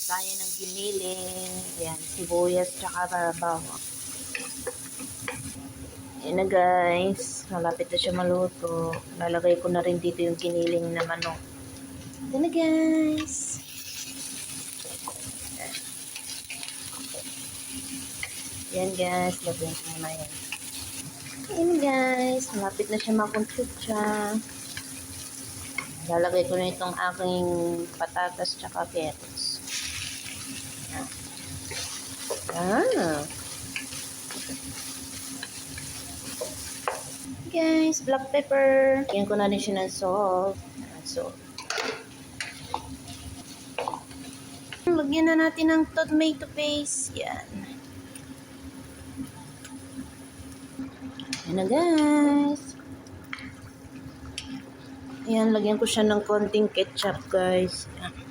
tayo ng giniling. Ayan, sibuyas tsaka bawang. Ayan na guys, malapit na siya maluto. Lalagay ko na rin dito yung giniling na manok. Ayan na guys. Ayan guys, lagyan ko na yan. Ayan guys, malapit na siya makuntutsa. Lalagay ko na itong aking patatas tsaka carrots. Guys, black pepper. Lagyan ko na rin siya ng salt. Lagyan na natin ng tomato paste. Yan. Yan na guys. Ayan, lagyan ko siya ng konting ketchup guys. Yan.